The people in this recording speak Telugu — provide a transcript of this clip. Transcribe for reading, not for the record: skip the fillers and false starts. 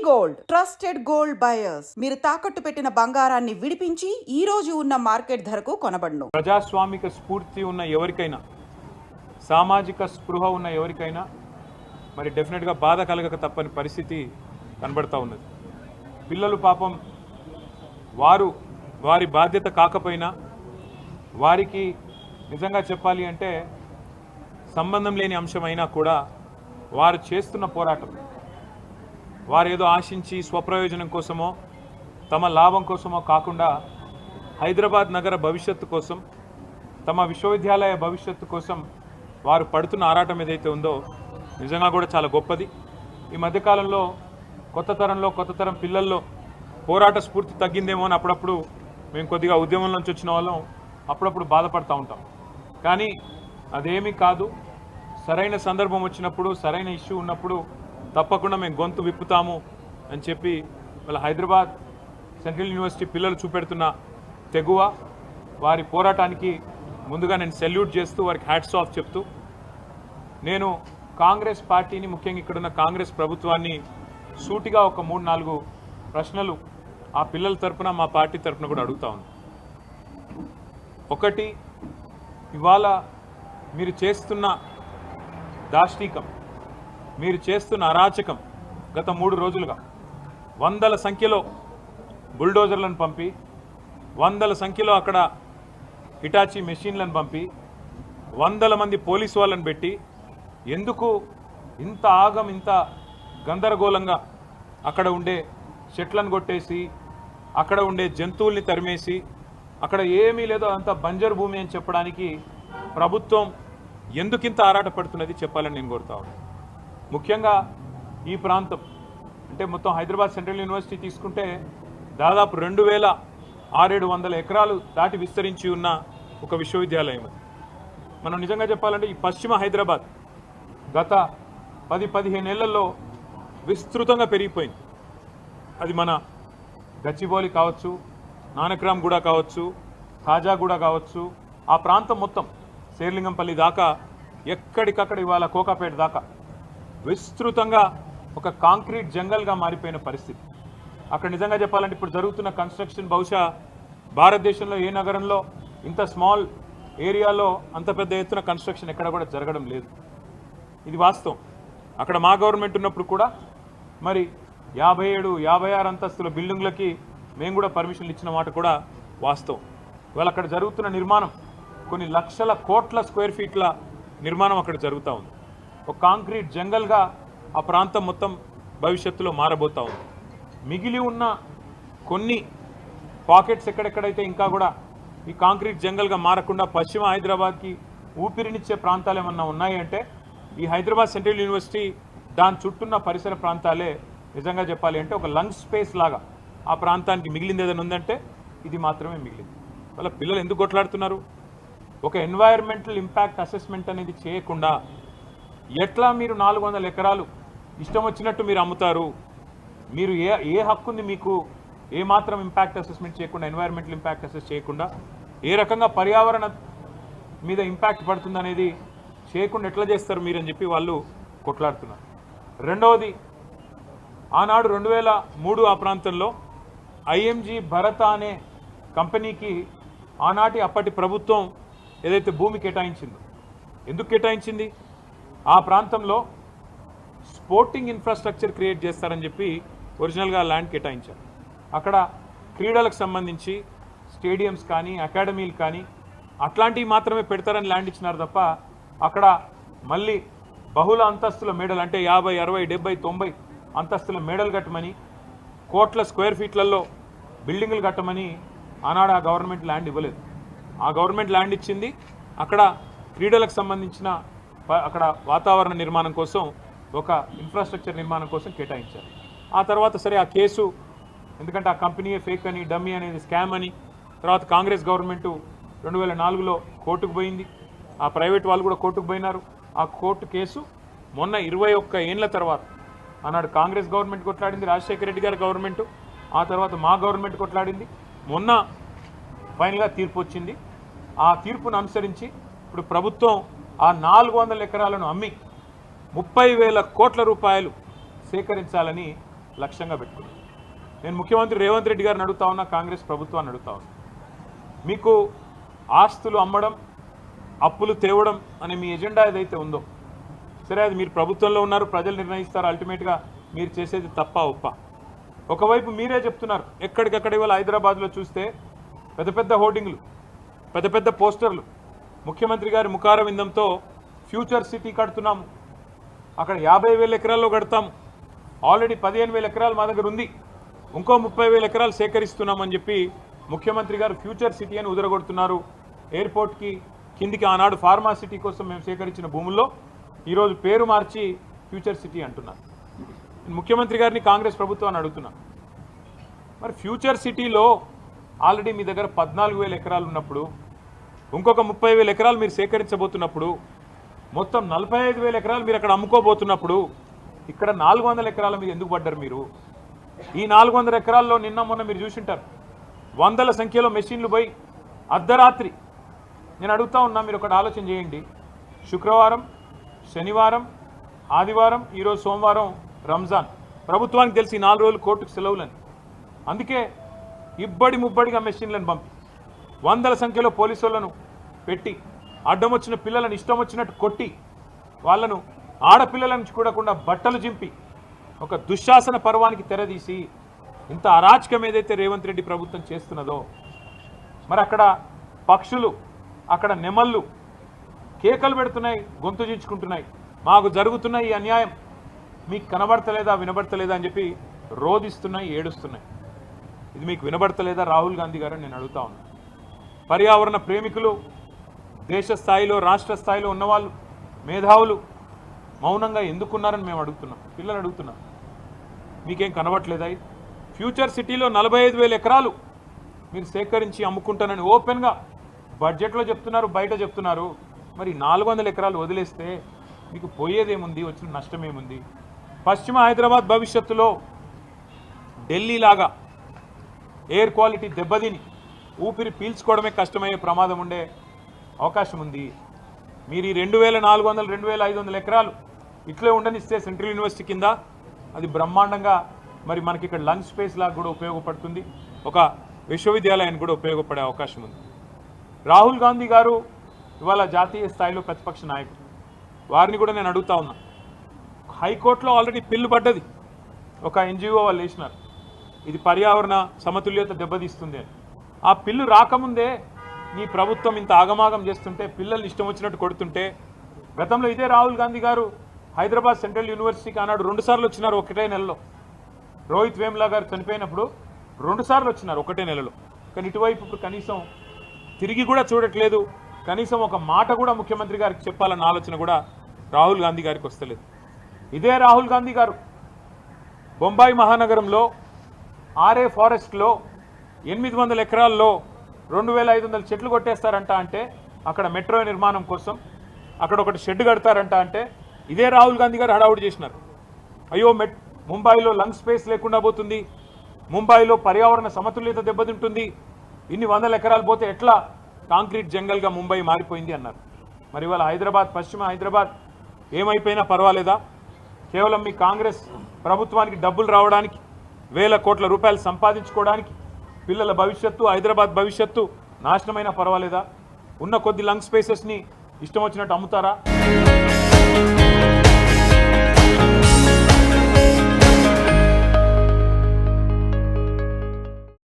గోల్డ్ ట్రస్టెడ్ గోల్డ్ బయర్స్ మీరు తాకట్టు పెట్టిన బంగారాన్ని విడిపించి ఈ రోజు ఉన్న మార్కెట్ ధరకు కొనబడును. ప్రజాస్వామిక స్ఫూర్తి ఉన్న ఎవరికైనా, సామాజిక స్పృహ ఉన్న ఎవరికైనా మరి డెఫినెట్గా బాధ కలగక తప్పని పరిస్థితి కనబడతా ఉన్నది. పిల్లలు పాపం వారి బాధ్యత కాకపోయినా వారికి నిజంగా చెప్పాలి అంటే సంబంధం లేని అంశమైనా కూడా వారు చేస్తున్న పోరాటం, వారు ఏదో ఆశించి స్వప్రయోజనం కోసమో తమ లాభం కోసమో కాకుండా హైదరాబాద్ నగర భవిష్యత్తు కోసం, తమ విశ్వవిద్యాలయ భవిష్యత్తు కోసం వారు పడుతున్న ఆరాటం ఏదైతే ఉందో నిజంగా కూడా చాలా గొప్పది. ఈ మధ్యకాలంలో కొత్త తరం పిల్లల్లో పోరాట స్ఫూర్తి తగ్గిందేమో అని అప్పుడప్పుడు మేము కొద్దిగా ఉద్యమం నుంచి వచ్చిన వాళ్ళం అప్పుడప్పుడు బాధపడుతూ ఉంటాం. కానీ అదేమీ కాదు. సరైన సందర్భం వచ్చినప్పుడు, సరైన ఇష్యూ ఉన్నప్పుడు తప్పకుండా మేము గొంతు విప్పుతాము అని చెప్పి వాళ్ళ హైదరాబాద్ సెంట్రల్ యూనివర్సిటీ పిల్లలు చూపెడుతున్న తెగువ, వారి పోరాటానికి ముందుగా నేను సెల్యూట్ చేస్తూ వారికి హ్యాట్స్ ఆఫ్ చెప్తూ, నేను కాంగ్రెస్ పార్టీని, ముఖ్యంగా ఇక్కడున్న కాంగ్రెస్ ప్రభుత్వాన్ని సూటిగా ఒక 3-4 ప్రశ్నలు ఆ పిల్లల తరపున, మా పార్టీ తరపున కూడా అడుగుతా ఉన్నాను. ఒకటి, ఇవాళ మీరు చేస్తున్న దాష్టీకం, మీరు చేస్తున్న అరాచకం గత 3 రోజులుగా వందల సంఖ్యలో బుల్డోజర్లను పంపి, వందల సంఖ్యలో అక్కడ హిటాచీ మెషిన్లను పంపి, వందల మంది పోలీసు వాళ్ళని పెట్టి, ఎందుకు ఇంత ఆగం, ఇంత గందరగోళంగా అక్కడ ఉండే చెట్లను కొట్టేసి, అక్కడ ఉండే జంతువుల్ని తరిమేసి, అక్కడ ఏమీ లేదో అంత బంజరు భూమి అని చెప్పడానికి ప్రభుత్వం ఎందుకింత ఆరాటపడుతున్నది చెప్పాలని నేను కోరుతా ఉన్నాను. ముఖ్యంగా ఈ ప్రాంతం అంటే మొత్తం హైదరాబాద్ సెంట్రల్ యూనివర్సిటీ తీసుకుంటే దాదాపు 2600 ఎకరాలు దాటి విస్తరించి ఉన్న ఒక విశ్వవిద్యాలయం. మనం నిజంగా చెప్పాలంటే ఈ పశ్చిమ హైదరాబాద్ గత 10-15 ఏళ్లలో విస్తృతంగా పెరిగిపోయింది. అది మన గచ్చిబౌలి కావచ్చు, నానక్రామ్గూడ కావచ్చు, ఖాజాగూడ కావచ్చు, ఆ ప్రాంతం మొత్తం శేర్లింగంపల్లి దాకా, ఎక్కడికక్కడ ఇవాళ కోకాపేట దాకా విస్తృతంగా ఒక కాంక్రీట్ జంగల్గా మారిపోయిన పరిస్థితి. అక్కడ నిజంగా చెప్పాలంటే ఇప్పుడు జరుగుతున్న కన్స్ట్రక్షన్ బహుశా భారతదేశంలో ఏ నగరంలో ఇంత స్మాల్ ఏరియాలో అంత పెద్ద ఎత్తున కన్స్ట్రక్షన్ ఎక్కడ కూడా జరగడం లేదు. ఇది వాస్తవం. అక్కడ మా గవర్నమెంట్ ఉన్నప్పుడు కూడా మరి 57-56 అంతస్తుల బిల్డింగ్లకి మేము కూడా పర్మిషన్లు ఇచ్చిన మాట కూడా వాస్తవం. ఇవాళ అక్కడ జరుగుతున్న నిర్మాణం కొన్ని లక్షల కోట్ల స్క్వేర్ ఫీట్ల నిర్మాణం అక్కడ జరుగుతూ ఉంది. ఒక కాంక్రీట్ జంగల్గా ఆ ప్రాంతం మొత్తం భవిష్యత్తులో మారబోతూ ఉంది. మిగిలి ఉన్న కొన్ని పాకెట్స్ ఎక్కడెక్కడైతే ఇంకా కూడా ఈ కాంక్రీట్ జంగల్గా మారకుండా పశ్చిమ హైదరాబాద్కి ఊపిరినిచ్చే ప్రాంతాలు ఏమన్నా ఉన్నాయి అంటే ఈ హైదరాబాద్ సెంట్రల్ యూనివర్సిటీ, దాని చుట్టూన్న పరిసర ప్రాంతాలే నిజంగా చెప్పాలి అంటే ఒక లంగ్ స్పేస్ లాగా ఆ ప్రాంతానికి మిగిలింది ఏదైనా ఉందంటే ఇది మాత్రమే మిగిలింది. వాళ్ళ పిల్లలు ఎందుకు కొట్లాడుతున్నారు? ఒక ఎన్వైర్మెంటల్ ఇంపాక్ట్ అసెస్మెంట్ అనేది చేయకుండా ఎట్లా మీరు 400 ఎకరాలు ఇష్టం వచ్చినట్టు మీరు అమ్ముతారు? మీరు ఏ హక్కు ఉంది మీకు? ఏ మాత్రం ఇంపాక్ట్ అసెస్మెంట్ చేయకుండా, ఎన్వైర్మెంటల్ ఇంపాక్ట్ అసెస్ చేయకుండా, ఏ రకంగా పర్యావరణ మీద ఇంపాక్ట్ పడుతుంది అనేది చేయకుండా ఎట్లా చేస్తారు మీరు అని చెప్పి వాళ్ళు కొట్లాడుతున్నారు. రెండవది, ఆనాడు 2003 ఆ ప్రాంతంలో ఐఎంజీ భరత అనే కంపెనీకి ఆనాటి అప్పటి ప్రభుత్వం ఏదైతే భూమి కేటాయించిందో, ఎందుకు కేటాయించింది? ఆ ప్రాంతంలో స్పోర్టింగ్ ఇన్ఫ్రాస్ట్రక్చర్ క్రియేట్ చేస్తారని చెప్పి ఒరిజినల్గా ల్యాండ్ కేటాయించారు. అక్కడ క్రీడలకు సంబంధించి స్టేడియంస్ కానీ, అకాడమీలు కానీ అట్లాంటివి మాత్రమే పెడతారని ల్యాండ్ ఇచ్చినారు తప్ప అక్కడ మళ్ళీ బహుళ అంతస్తుల మేడలు అంటే 50, 60, 70, 90 అంతస్తుల మేడలు కట్టమని, కోట్ల స్క్వేర్ ఫీట్లలో బిల్డింగులు కట్టమని ఆనాడు ఆ గవర్నమెంట్ ల్యాండ్ ఇవ్వలేదు. ఆ గవర్నమెంట్ ల్యాండ్ ఇచ్చింది అక్కడ క్రీడలకు సంబంధించిన అక్కడ వాతావరణ నిర్మాణం కోసం, ఒక ఇన్ఫ్రాస్ట్రక్చర్ నిర్మాణం కోసం కేటాయించారు. ఆ తర్వాత సరే ఆ కేసు, ఎందుకంటే ఆ కంపెనీయే ఫేక్ అని, డమ్మీ అనేది స్కామ్ అని, తర్వాత కాంగ్రెస్ గవర్నమెంటు 2004లో కోర్టుకు పోయింది. ఆ ప్రైవేట్ వాళ్ళు కూడా కోర్టుకు పోయినారు. ఆ కోర్టు కేసు మొన్న 21 ఏళ్ల తర్వాత ఆనాడు కాంగ్రెస్ గవర్నమెంట్ కొట్లాడింది, రాజశేఖర రెడ్డి గారి గవర్నమెంటు, ఆ తర్వాత మా గవర్నమెంట్ కొట్లాడింది. మొన్న ఫైనల్గా తీర్పు వచ్చింది. ఆ తీర్పును అనుసరించి ఇప్పుడు ప్రభుత్వం ఆ 400 ఎకరాలను అమ్మి 30,000 కోట్ల రూపాయలు సేకరించాలని లక్ష్యంగా పెట్టుకున్నాం. నేను ముఖ్యమంత్రి రేవంత్ రెడ్డి గారిని అడుగుతా ఉన్నా, కాంగ్రెస్ ప్రభుత్వాన్ని అడుగుతా ఉన్నా, మీకు ఆస్తులు అమ్మడం, అప్పులు తేవడం అనే మీ ఎజెండా ఏదైతే ఉందో, సరే అది మీరు ప్రభుత్వంలో ఉన్నారు, ప్రజలు నిర్ణయిస్తారు, అల్టిమేట్గా మీరు చేసేది తప్ప ఒప్ప. ఒకవైపు మీరే చెప్తున్నారు, ఎక్కడికక్కడ ఇవాళ హైదరాబాద్లో చూస్తే పెద్ద పెద్ద హోర్డింగ్లు, పెద్ద పెద్ద పోస్టర్లు, ముఖ్యమంత్రి గారి ముఖార విందంతో ఫ్యూచర్ సిటీ కడుతున్నాము, అక్కడ 50,000 ఎకరాల్లో కడతాము, ఆల్రెడీ 15,000 ఎకరాలు మా దగ్గర ఉంది, ఇంకో 30,000 ఎకరాలు సేకరిస్తున్నామని చెప్పి ముఖ్యమంత్రి గారు ఫ్యూచర్ సిటీ అని ఉదరగొడుతున్నారు. ఎయిర్పోర్ట్కి కిందికి ఆనాడు ఫార్మా సిటీ కోసం మేము సేకరించిన భూముల్లో ఈరోజు పేరు మార్చి ఫ్యూచర్ సిటీ అంటున్నారు. ముఖ్యమంత్రి గారిని కాంగ్రెస్ ప్రభుత్వాన్ని అడుగుతున్నాను, మరి ఫ్యూచర్ సిటీలో ఆల్రెడీ మీ దగ్గర 14,000 ఎకరాలు ఉన్నప్పుడు, ఇంకొక 30,000 ఎకరాలు మీరు సేకరించబోతున్నప్పుడు, మొత్తం 45,000 ఎకరాలు మీరు అక్కడ అమ్ముకోబోతున్నప్పుడు, ఇక్కడ 400 ఎకరాల మీద ఎందుకు పడ్డారు మీరు? ఈ 400 ఎకరాల్లో నిన్న మొన్న మీరు చూసింటారు, వందల సంఖ్యలో మెషిన్లు పోయి అర్ధరాత్రి. నేను అడుగుతా ఉన్నా, మీరు ఒకటి ఆలోచన చేయండి, శుక్రవారం, శనివారం, ఆదివారం, ఈరోజు సోమవారం రంజాన్, ప్రభుత్వానికి తెలిసి 4 రోజులు కోర్టుకు సెలవులని, అందుకే ఇబ్బడి ముబ్బడిగా మెషిన్లను పంపి వందల సంఖ్యలో పోలీసు వాళ్ళను పెట్టి అడ్డం వచ్చిన పిల్లలను ఇష్టం వచ్చినట్టు కొట్టి వాళ్ళను ఆడపిల్లలను చూడకుండా బట్టలు చింపి ఒక దుశ్శాసన పర్వానికి తెరదీసి ఇంత అరాచకం ఏదైతే రేవంత్ రెడ్డి ప్రభుత్వం చేస్తున్నదో, మరి అక్కడ పక్షులు, అక్కడ నెమళ్ళు కేకలు పెడుతున్నాయి, గొంతు చించుకుంటున్నాయి, మాకు జరుగుతున్న ఈ అన్యాయం మీకు కనబడతలేదా, వినబడతలేదా అని చెప్పి రోధిస్తున్నాయి, ఏడుస్తున్నాయి. ఇది మీకు వినబడతలేదా రాహుల్ గాంధీ గారు? నేను అడుగుతా ఉన్నా. పర్యావరణ ప్రేమికులు, దేశ స్థాయిలో రాష్ట్ర స్థాయిలో ఉన్నవాళ్ళు, మేధావులు మౌనంగా ఎందుకున్నారని మేము అడుగుతున్నాం, పిల్లలు అడుగుతున్నాం. మీకేం కనబడట్లేదా? ఫ్యూచర్ సిటీలో 45,000 ఎకరాలు మీరు సేకరించి అమ్ముకుంటానని ఓపెన్గా బడ్జెట్లో చెప్తున్నారు, బయట చెప్తున్నారు. మరి 400 ఎకరాలు వదిలేస్తే మీకు పోయేదేముంది, వచ్చిన నష్టమేముంది? పశ్చిమ హైదరాబాద్ భవిష్యత్తులో ఢిల్లీలాగా ఎయిర్ క్వాలిటీ దెబ్బతిని ఊపిరి పీల్చుకోవడమే కష్టమయ్యే ప్రమాదం ఉండే అవకాశం ఉంది. మీరు ఈ 2,400, 2,500 ఎకరాలు ఇట్లే ఉండనిస్తే సెంట్రల్ యూనివర్సిటీ కింద అది బ్రహ్మాండంగా మరి మనకి ఇక్కడ లంగ్ స్పేస్ లాగా కూడా ఉపయోగపడుతుంది, ఒక విశ్వవిద్యాలయానికి కూడా ఉపయోగపడే అవకాశం ఉంది. రాహుల్ గాంధీ గారు ఇవాళ జాతీయ స్థాయిలో ప్రతిపక్ష నాయకుడు, వారిని కూడా నేను అడుగుతా ఉన్నా. హైకోర్టులో ఆల్రెడీ పిల్లు పడ్డది, ఒక ఎన్జిఓ వాళ్ళు వేసినారు, ఇది పర్యావరణ సమతుల్యత దెబ్బతీస్తుంది అని. ఆ పిల్లు రాకముందే నీ ప్రభుత్వం ఇంత ఆగమాగం చేస్తుంటే, పిల్లల్ని ఇష్టం వచ్చినట్టు కొడుతుంటే, గతంలో ఇదే రాహుల్ గాంధీ గారు హైదరాబాద్ సెంట్రల్ యూనివర్సిటీకి ఆనాడు 2 సార్లు వచ్చినారు ఒకటే నెలలో. రోహిత్ వేములా గారు చనిపోయినప్పుడు 2 సార్లు వచ్చినారు ఒకటే నెలలో. కానీ ఇటువైపు ఇప్పుడు కనీసం తిరిగి కూడా చూడట్లేదు, కనీసం ఒక మాట కూడా ముఖ్యమంత్రి గారికి చెప్పాలన్న ఆలోచన కూడా రాహుల్ గాంధీ గారికి వస్తలేదు. ఇదే రాహుల్ గాంధీ గారు బొంబాయి మహానగరంలో ఆర్ఏ ఫారెస్ట్లో 800 ఎకరాల్లో 2,500 చెట్లు కొట్టేస్తారంట. అంటే అక్కడ మెట్రో నిర్మాణం కోసం అక్కడ ఒకటి షెడ్ కడతారంట. అంటే ఇదే రాహుల్ గాంధీ గారు హడావుడి చేసినారు. అయ్యో ముంబైలో లంగ్ స్పేస్ లేకుండా పోతుంది, ముంబైలో పర్యావరణ సమతుల్యత దెబ్బతింటుంది, ఇన్ని 100 ఎకరాలు పోతే ఎట్లా కాంక్రీట్ జంగల్గా ముంబై మారిపోయింది అన్నారు. మరి ఇవాళ హైదరాబాద్, పశ్చిమ హైదరాబాద్ ఏమైపోయినా పర్వాలేదా? కేవలం మీ కాంగ్రెస్ ప్రభుత్వానికి డబ్బులు రావడానికి, వేల కోట్ల రూపాయలు సంపాదించుకోవడానికి, పిల్లల భవిష్యత్తు, హైదరాబాద్ భవిష్యత్తు నాశనమైనా పర్వాలేదా? ఉన్న కొద్ది లంగ్ స్పేసెస్ని ఇష్టం వచ్చినట్టు అమ్ముతారా?